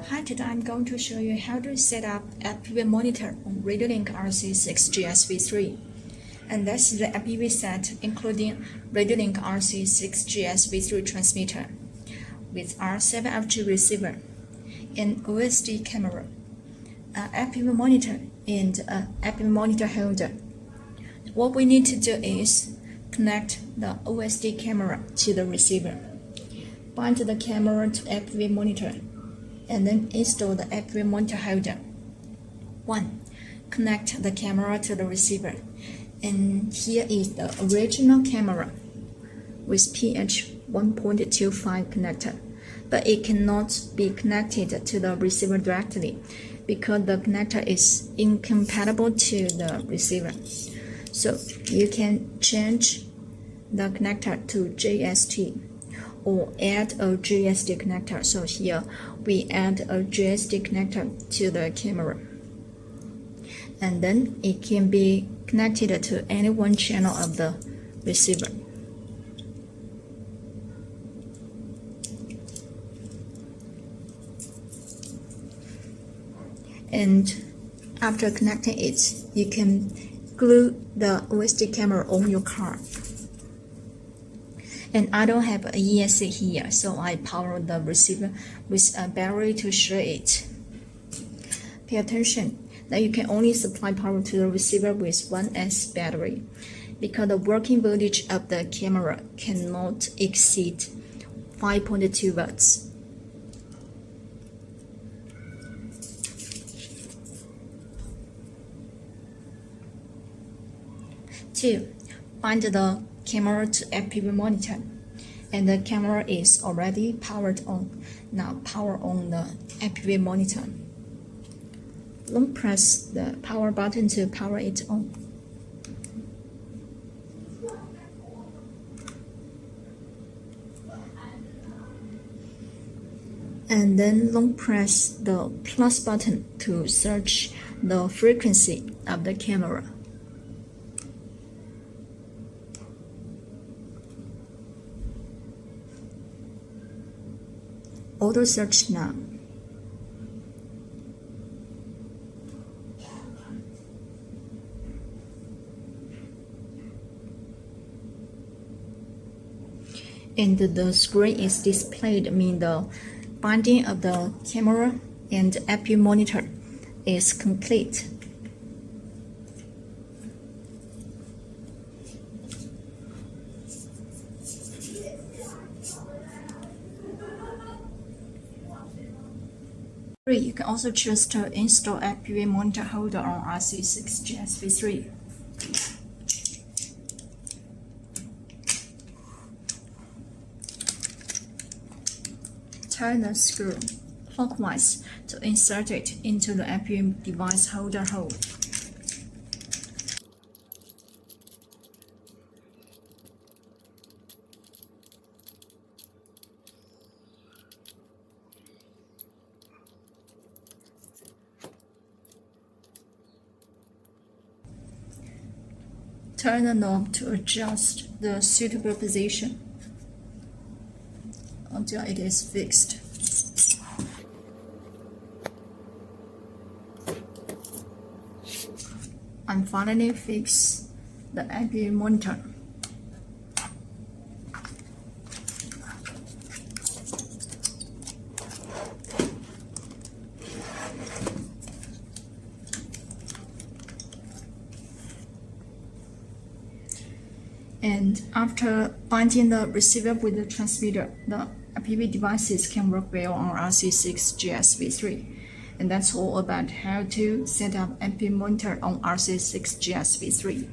Hi, today I'm going to show you how to set up FPV Monitor on RadioLink RC6GS V3. And that's the FPV set including RadioLink RC6GS V3 transmitter with R7FG receiver, an OSD camera, an FPV monitor, and an FPV Monitor Holder. What we need to do is connect the OSD camera to the receiver, bind the camera to FPV monitor, and then install the FPV Monitor Holder. 1. Connect the camera to the receiver. And here is the original camera with pH 1.25 connector, but it cannot be connected to the receiver directly because the connector is incompatible to the receiver. So you can change the connector to JST or add a GSD connector. So here we add a GSD connector to the camera, and then it can be connected to any one channel of the receiver. And after connecting it, you can glue the OSD camera on your car. And I don't have a ESC here, so I power the receiver with a battery to share it. Pay attention that you can only supply power to the receiver with 1S battery because the working voltage of the camera cannot exceed 5.2 volts. Two, bind the camera to FPV monitor, and the camera is already powered on. Now power on the FPV monitor. Long press the power button to power it on. And then long press the plus button to search the frequency of the camera. Auto search now. And the screen is displayed, meaning the binding of the camera and FPV monitor is complete. You can also choose to install FPV Monitor Holder on RC6GS V3. Turn the screw clockwise to insert it into the FPV device holder hole. Turn the knob to adjust the suitable position until it is fixed. And finally fix the FPV monitor. And after binding the receiver with the transmitter, the FPV devices can work well on RC6GS V3. And that's all about how to set up FPV monitor on RC6GS V3.